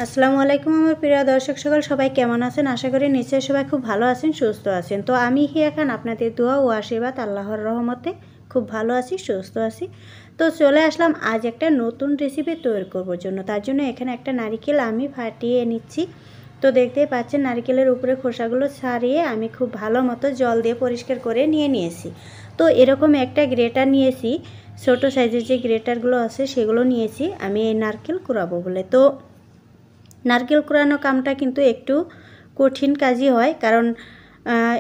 আসসালামু আলাইকুম আমার প্রিয় দর্শক সকল সবাই কেমন আছেন? আশা করি নিশ্চয়ই সবাই খুব ভালো আছেন, সুস্থ আছেন। তো আমি হিয়া খান, আপনাদের দোয়া ও আশীর্বাদ আল্লাহর রহমতে খুব ভালো আছি, সুস্থ আছি। তো চলে আসলাম আজ একটা নতুন রেসিপি তৈরি করবার জন্য। তার জন্য এখানে একটা নারিকেল আমি ফাটিয়ে নিচ্ছি। তো দেখতেই পাচ্ছেন নারিকেলের উপরে খোসাগুলো ছাড়িয়ে আমি খুব ভালো মতো জল দিয়ে পরিষ্কার করে নিয়েছি। তো এরকম একটা গ্রেটার নিয়েছি, ছোটো সাইজের যে গ্রেটারগুলো আছে সেগুলো নিয়েছি আমি এই নারকেল কুড়াবো বলে। তো নারকেল কুড়ানো কামটা কিন্তু একটু কঠিন কাজই হয়, কারণ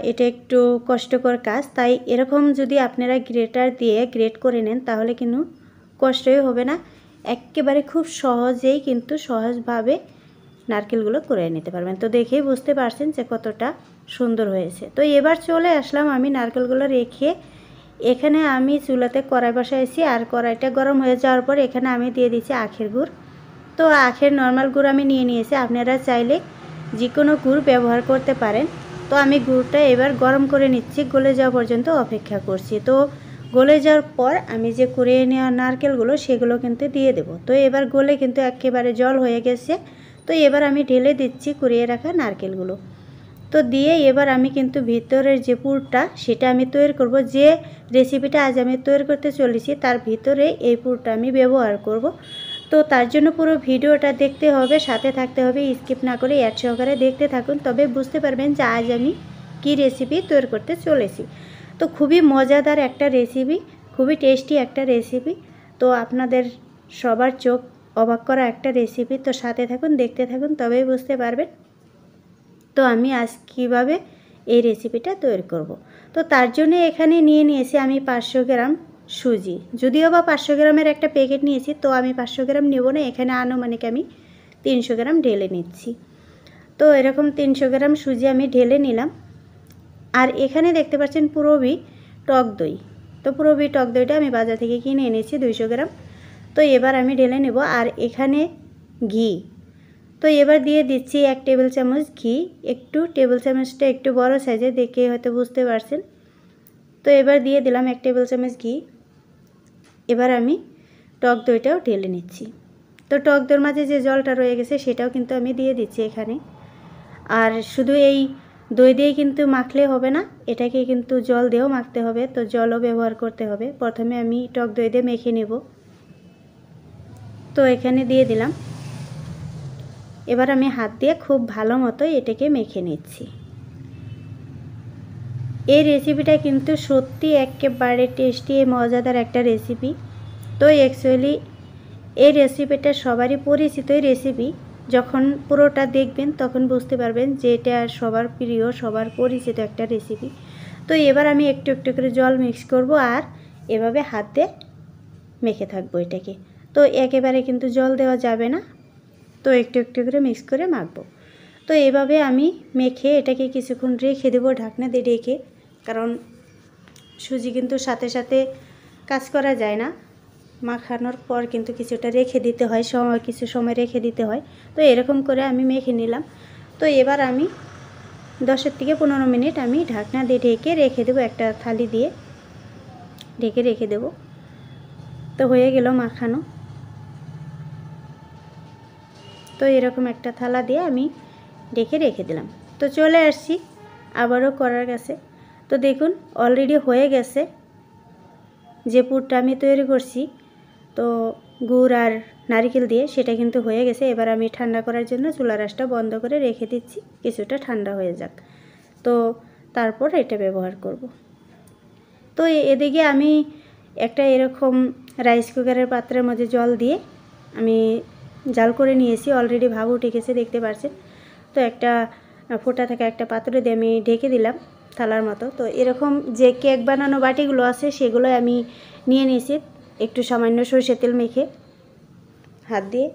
এটা একটু কষ্টকর কাজ। তাই এরকম যদি আপনারা গ্রেটার দিয়ে গ্রেট করে নেন তাহলে কিন্তু কষ্টই হবে না, একেবারে খুব সহজেই কিন্তু সহজভাবে নারকেলগুলো কুড়িয়ে নিতে পারবেন। তো দেখেই বুঝতে পারছেন যে কতটা সুন্দর হয়েছে। তো এবার চলে আসলাম আমি নারকেলগুলো রেখে এখানে আমি চুলাতে কড়াই বসাইছি, আর কড়াইটা গরম হয়ে যাওয়ার পর এখানে আমি দিয়ে দিচ্ছি আখের গুড়। তো আখের নর্মাল গুড় আমি নিয়েছি, আপনারা চাইলে যে কোনো গুড় ব্যবহার করতে পারেন। তো আমি গুড়টা এবার গরম করে নিচ্ছি, গলে যাওয়া পর্যন্ত অপেক্ষা করছি। তো গলে যাওয়ার পর আমি যে কুড়িয়ে নেওয়া নারকেলগুলো সেগুলো কিন্তু দিয়ে দেব। তো এবার গলে কিন্তু একেবারে জল হয়ে গেছে। তো এবার আমি ঢেলে দিচ্ছি কুড়িয়ে রাখা নারকেলগুলো। তো দিয়ে এবার আমি কিন্তু ভিতরের যে পুরটা সেটা আমি তৈরি করব। যে রেসিপিটা আজ আমি তৈরি করতে চলেছি তার ভিতরে এই পুরটা আমি ব্যবহার করব। তো তার জন্য পুরো ভিডিওটা দেখতে হবে, সাথে থাকতে হবে, স্কিপ না করে অ্যাড সহকারে দেখতে থাকুন, তবে বুঝতে পারবেন যে আজ আমি কী রেসিপি তৈরি করতে চলেছি। তো খুবই মজাদার একটা রেসিপি, খুবই টেস্টি একটা রেসিপি। তো আপনাদের সবার চোখ অবাক করা একটা রেসিপি। তো সাথে থাকুন, দেখতে থাকুন, তবেই বুঝতে পারবেন তো আমি আজ কীভাবে এই রেসিপিটা তৈরি করব। তো তার জন্য এখানে নিয়েছি আমি 500 গ্রাম সুজি। যদিও বা 500 গ্রামের একটা প্যাকেট নিয়েছি, তো আমি 500 গ্রাম নেব না, এখানে আনুমানিক আমি 300 গ্রাম ঢেলে নিচ্ছি। তো এরকম 300 গ্রাম সুজি আমি ঢেলে নিলাম। আর এখানে দেখতে পাচ্ছেন পুরবি টক দই। তো পুরবি টক দইটা আমি বাজার থেকে কিনে এনেছি 200 গ্রাম। তো এবার আমি ঢেলে নেব। আর এখানে ঘি, তো এবার দিয়ে দিচ্ছি 1 টেবিল চামচ ঘি। একটু টেবিল চামচটা একটু বড় সাইজের, দেখে হয়তো বুঝতে পারছেন। তো এবার দিয়ে দিলাম 1 টেবিল চামচ ঘি। এবার আমি টক দইটাও ঢেলে নিচ্ছি। তো টক দইয়ের মাঝে যে জলটা রয়ে গেছে সেটাও কিন্তু আমি দিয়ে দিচ্ছি এখানে। আর শুধু এই দই দিয়ে কিন্তু মাখলে হবে না, এটাকে কিন্তু জল দিয়েও মাখতে হবে। তো জলও ব্যবহার করতে হবে। প্রথমে আমি টক দই দিয়ে মেখে নেব। তো এখানে দিয়ে দিলাম। এবার আমি হাত দিয়ে খুব ভালো মতো এটাকে মেখে নিচ্ছি। এই রেসিপিটা কিন্তু সত্যি একেবারে টেস্টি, মজাদার একটা রেসিপি। তো অ্যাকচুয়ালি এই রেসিপিটা সবারই পরিচিতই রেসিপি। যখন পুরোটা দেখবেন তখন বুঝতে পারবেন যে এটা সবার প্রিয়, সবার পরিচিত একটা রেসিপি। তো এবার আমি একটু একটু করে জল মিক্স করব আর এভাবে হাতে মেখে থাকবো এটাকে। তো একেবারে কিন্তু জল দেওয়া যাবে না, তো একটু একটু করে মিক্স করে মাখবো। তো এভাবে আমি মেখে এটাকে কিছুক্ষণ রেখে দেবো ঢাকনা দিয়ে ঢেকে, কারণ সুজি কিন্তু সাথে সাথে কাজ করা যায় না, মাখানোর পর কিন্তু কিছুটা রেখে দিতে হয়, কিছু সময় রেখে দিতে হয়। তো এরকম করে আমি মেখে নিলাম। তো এবার আমি 10 থেকে 15 মিনিট আমি ঢাকনা দিয়ে ঢেকে রেখে দেবো, একটা থালি দিয়ে ঢেকে রেখে দেব। তো হয়ে গেল মাখানো। তো এরকম একটা থালা দিয়ে আমি ঢেকে রেখে দিলাম। তো চলে আসছি আবারও করার কাছে। তো দেখুন অলরেডি হয়ে গেছে যে পুরটা আমি তৈরি করছি, তো গুড় আর নারকেল দিয়ে, সেটা কিন্তু হয়ে গেছে। এবার আমি ঠান্ডা করার জন্য চুলার আঁচটা বন্ধ করে রেখে দিচ্ছি, কিছুটা ঠান্ডা হয়ে যাক। তো তারপর এটা ব্যবহার করব। তো এদিকে আমি একটা এরকম রাইস কুকারের পাত্রের মধ্যে জল দিয়ে আমি জাল করে নিয়েছি, অলরেডি ভাপ উঠে গেছে দেখতে পাচ্ছেন। তো একটা ফোঁটা থাকা একটা পাত্র দিয়ে আমি ঢেকে দিলাম থালার মতো। তো এরকম যে কেক বানানো বাটিগুলো আছে সেগুলো আমি নিয়ে নিয়েছি, একটু সামান্য সরষের তেল মেখে হাত দিয়ে।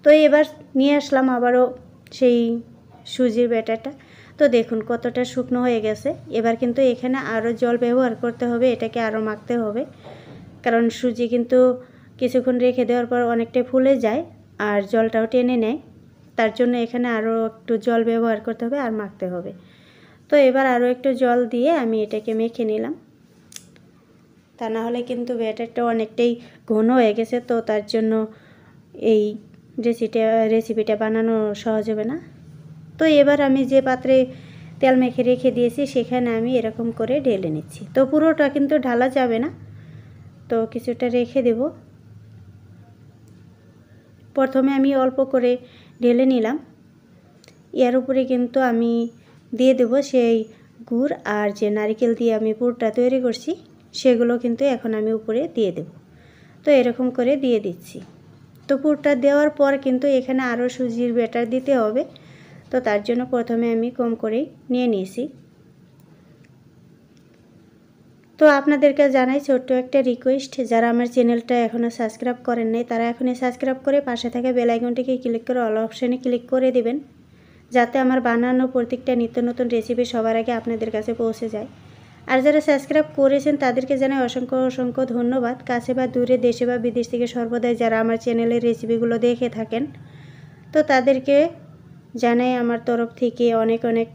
তো এবার নিয়ে আসলাম আবারও সেই সুজির ব্যাটারটা। তো দেখুন কতটা শুকনো হয়ে গেছে। এবার কিন্তু এখানে আরও জল ব্যবহার করতে হবে, এটাকে আরও মাখতে হবে, কারণ সুজি কিন্তু কিছুক্ষণ রেখে দেওয়ার পর অনেকটাই ফুলে যায় আর জলটাও টেনে নেয়। তার জন্য এখানে আরও একটু জল ব্যবহার করতে হবে আর মাখতে হবে। তো এবার আরও একটু জল দিয়ে আমি এটাকে মেখে নিলাম, তা না হলে কিন্তু ব্যাটারটা অনেকটাই ঘন হয়ে গেছে। তো তার জন্য এই রেসিপিটা বানানো সহজ হবে না। তো এবার আমি যে পাত্রে তেল মেখে রেখে দিয়েছি সেখানে আমি এরকম করে ঢেলে নিচ্ছি। তো পুরোটা কিন্তু ঢালা যাবে না, তো কিছুটা রেখে দেব। প্রথমে আমি অল্প করে ঢেলে নিলাম। এর উপরে কিন্তু আমি দিয়ে দেব সেই গুড় আর যে নারকেল দিয়ে আমি পুরটা তৈরি করছি সেগুলো কিন্তু এখন আমি উপরে দিয়ে দেব। তো এরকম করে দিয়ে দিচ্ছি। তো পুরটা দেওয়ার পর কিন্তু এখানে আরও সুজির ব্যাটার দিতে হবে। তো তার জন্য প্রথমে আমি কম করেই নিয়ে নিয়েছি। তো আপনাদেরকে জানাই ছোট্ট একটা রিকোয়েস্ট, যারা আমার চ্যানেলটা এখনও সাবস্ক্রাইব করেন নাই তারা এখনই সাবস্ক্রাইব করে পাশে থাকা বেল আইকনটিকে ক্লিক করে অল অপশানে ক্লিক করে দিবেন, যাতে আমার বানানো প্রত্যেকটা নিত্য নতুন রেসিপি সবার আগে আপনাদের কাছে পৌঁছে যায়। আর যারা সাবস্ক্রাইব করেছেন তাদেরকে জানাই অসংখ্য অসংখ্য ধন্যবাদ। কাছে বা দূরে, দেশে বা বিদেশ থেকে সর্বদাই যারা আমার চ্যানেলের রেসিপিগুলো দেখে থাকেন, তো তাদেরকে জানাই আমার তরফ থেকে অনেক অনেক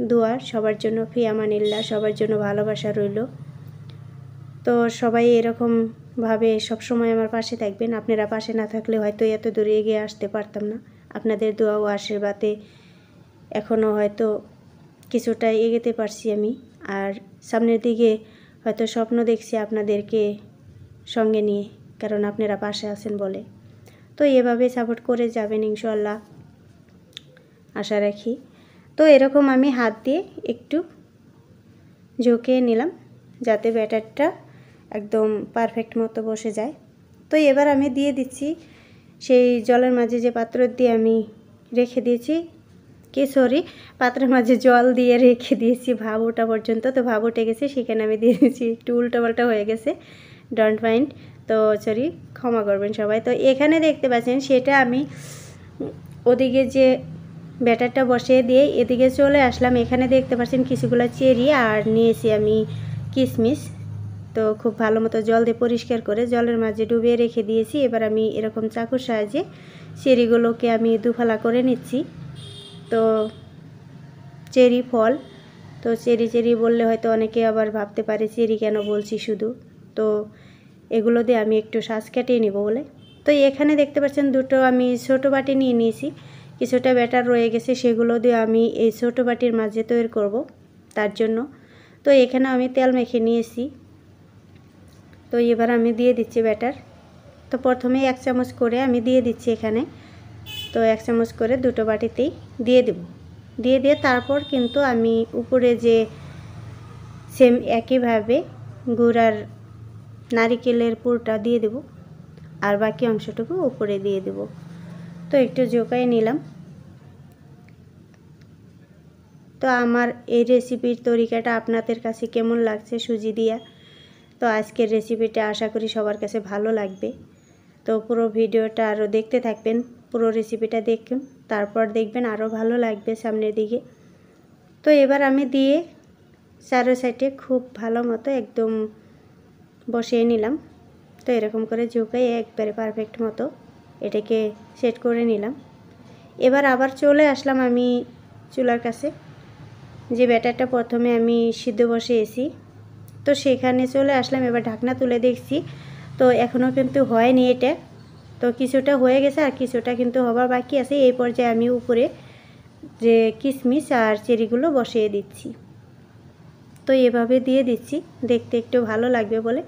দোয়া। সবার জন্য ফি আমানিল্লাহ, সবার জন্য ভালোবাসা রইল। তো সবাই এরকমভাবে সবসময় আমার পাশে থাকবেন। আপনারা পাশে না থাকলে হয়তো এত দূরে এগিয়ে আসতে পারতাম না। আপনাদের দোয়া ও আশীর্বাদে এখনও হয়তো কিছুটা এগোতে পারছি আমি। আর সামনের দিকে হয়তো স্বপ্ন দেখছি আপনাদেরকে সঙ্গে নিয়ে, কারণ আপনারা পাশে আছেন বলে। তো এভাবে সাপোর্ট করে যাবেন ইনশাআল্লাহ, আশা রাখি। তো এরকম আমি হাত দিয়ে একটু ঝুঁকিয়ে নিলাম যাতে ব্যাটারটা একদম পারফেক্ট মতো বসে যায়। তো এবার আমি দিয়ে দিচ্ছি সেই জলের মাঝে যে পাত্র দিয়ে আমি রেখে দিয়েছি, পাত্রের মাঝে জল দিয়ে রেখে দিয়েছি ভাপ ওঠা পর্যন্ত। তো ভাপ উঠে গেছে, সেখানে আমি দিয়ে দিয়েছি, একটু উল্টোপাল্টা হয়ে গেছে, ডোন্ট মাইন্ড, তো সরি, ক্ষমা করবেন সবাই। তো এখানে দেখতে পাচ্ছেন সেটা আমি ওদিকে যে ব্যাটারটা বসিয়ে দিয়ে এদিকে চলে আসলাম। এখানে দেখতে পাচ্ছেন কিছুগুলো চেরি আর নিয়েছি আমি কিশমিশ। তো খুব ভালো মতো জল দিয়ে পরিষ্কার করে জলের মাঝে ডুবিয়ে রেখে দিয়েছি। এবার আমি এরকম চাকুর সাহায্যে চেরিগুলোকে আমি দুফালা করে নিচ্ছি। তো চেরি ফল, তো চেরি বললে হয়তো অনেকে আবার ভাবতে পারে চেরি কেন বলছি শুধু, তো এগুলো দিয়ে আমি একটু শ্বাস কাটিয়ে নিব বলে। তো এখানে দেখতে পাচ্ছেন দুটো আমি ছোটো বাটি নিয়ে নিয়েছি, কিছুটা ব্যাটার রয়ে গেছে, সেগুলো দিয়ে আমি এই ছোটো বাটির মাঝে তৈরি করব তার জন্য। তো এখানে আমি তেল মেখে নিয়েছি। তো এবার আমি দিয়ে দিচ্ছি ব্যাটার। তো প্রথমে 1 চামচ করে আমি দিয়ে দিচ্ছি এখানে। তো 1 চামচ করে দুটো বাটিতেই দিয়ে দেব। দিয়ে তারপর কিন্তু আমি উপরে যে সেম একইভাবে গুড় আর নারিকেলের পুরটা দিয়ে দেব, আর বাকি অংশটুকু উপরে দিয়ে দেব। তো একটু ঝোঁকাই নিলাম। তো আমার এই রেসিপির তরিকাটা আপনাদের কাছে কেমন লাগছে সুজি দিয়া? তো আজকের রেসিপিটা আশা করি সবার কাছে ভালো লাগবে। তো পুরো ভিডিওটা আরও দেখতে থাকবেন, পুরো রেসিপিটা দেখুন, তারপর দেখবেন আরও ভালো লাগবে সামনের দিকে। তো এবার আমি দিয়ে চারো সাইডে খুব ভালো মতো একদম বসিয়ে নিলাম। তো এরকম করে ঝুঁকাই একবারে পারফেক্ট মতো এটাকে সেট করে নিলাম। এবার আবার চলে আসলাম আমি চুলার কাছে, যে ব্যাটারটা প্রথমে আমি সিদ্ধ বসিয়েছি, তো সেখানে চলে আসলাম। এবার ঢাকনা তুলে দেখছি, তো এখনও কিন্তু হয়নি এটা। তো কিছুটা হয়ে গেছে আর কিছুটা কিন্তু হবার বাকি আছে। এই পর্যায়ে আমি উপরে যে কিশমিশ আর চেরিগুলো বসিয়ে দিচ্ছি। তো এভাবে দিয়ে দিচ্ছি, দেখতে একটু ভালো লাগবে বলে।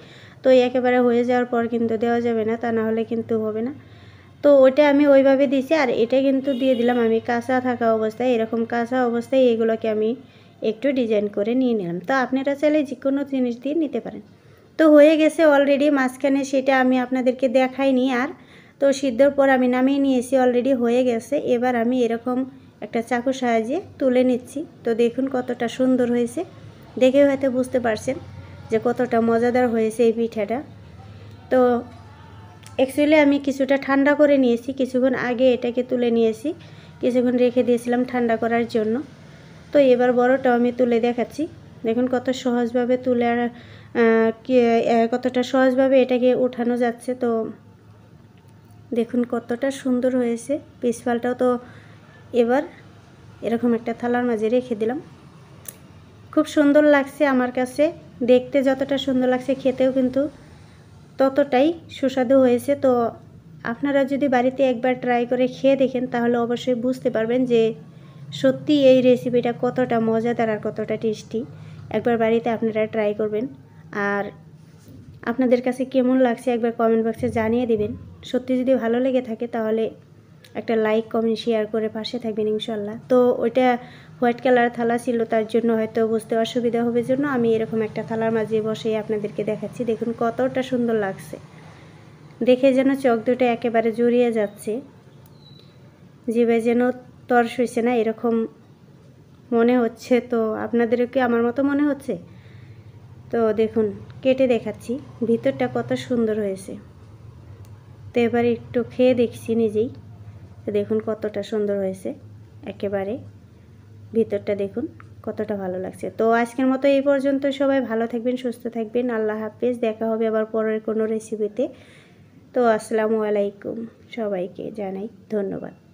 তো একেবারে হয়ে যাওয়ার পর কিন্তু দেওয়া যাবে না, তা না হলে কিন্তু হবে না। তো ওইটা আমি ওইভাবে দিয়েছি, আর এটা কিন্তু দিয়ে দিলাম আমি কাঁচা থাকা অবস্থায়। এরকম কাঁচা অবস্থায় এগুলোকে আমি একটু ডিজাইন করে নিয়ে নিলাম। তো আপনারা চাইলে যে কোনো জিনিস দিয়ে নিতে পারেন। তো হয়ে গেছে অলরেডি, মাঝখানে সেটা আমি আপনাদেরকে দেখাইনি। আর তো সিদ্ধর পর আমি নামিয়ে নিয়েছি, অলরেডি হয়ে গেছে। এবার আমি এরকম একটা চাকুর সাহায্যে তুলে নিচ্ছি। তো দেখুন কতটা সুন্দর হয়েছে, দেখে হয়তো বুঝতে পারছেন যে কতটা মজাদার হয়েছে এই পিঠাটা। তো অ্যাকচুয়ালি আমি কিছুটা ঠান্ডা করে নিয়েছি, কিছুক্ষণ আগে এটাকে তুলে নিয়েছি, কিছুক্ষণ রেখে দিয়েছিলাম ঠান্ডা করার জন্য। তো এবার বড়টাও আমি তুলে দেখাচ্ছি। দেখুন কত সহজভাবে তুলে আর কতটা সহজভাবে এটাকে উঠানো যাচ্ছে। তো দেখুন কতটা সুন্দর হয়েছে পিসফালটাও। তো এবার এরকম একটা থালার মাঝে রেখে দিলাম। খুব সুন্দর লাগছে আমার কাছে, দেখতে যতটা সুন্দর লাগছে খেতেও কিন্তু ততটাই সুস্বাদু হয়েছে। তো আপনারা যদি বাড়িতে একবার ট্রাই করে খেয়ে দেখেন তাহলে অবশ্যই বুঝতে পারবেন যে সত্যি এই রেসিপিটা কতটা মজাদার আর কতটা টেস্টি। একবার বাড়িতে আপনারা ট্রাই করবেন, আর আপনাদের কাছে কেমন লাগছে একবার কমেন্ট বক্সে জানিয়ে দিবেন। সত্যি যদি ভালো লেগে থাকে তাহলে একটা লাইক কমেন্ট শেয়ার করে পাশে থাকবেন ইনশাল্লাহ। তো ওইটা হোয়াইট কালার থালা ছিল, তার জন্য হয়তো বুঝতে অসুবিধা হবে, জন্য আমি এরকম একটা থালার মাঝে বসে আপনাদেরকে দেখাচ্ছি। দেখুন কতটা সুন্দর লাগছে, দেখে যেন চোখ দুটো একেবারে জড়িয়ে যাচ্ছে, জিভে যেন তর সইছে না এরকম মনে হচ্ছে। তো আপনাদেরও কি আমার মতো মনে হচ্ছে? তো দেখুন কেটে দেখাচ্ছি, ভিতরটা কত সুন্দর হয়েছে। তো এবারে একটু খেয়ে দেখছি নিজেই, তো দেখুন কতটা সুন্দর হয়েছে, একেবারে ভিতরটা দেখুন কতটা ভালো লাগছে। তো আজকের মতো এই পর্যন্ত, সবাই ভালো থাকবেন, সুস্থ থাকবেন, আল্লাহ হাফেজ। দেখা হবে আবার পরের কোনো রেসিপিতে। তো আসসালামু আলাইকুম, সবাইকে জানাই ধন্যবাদ।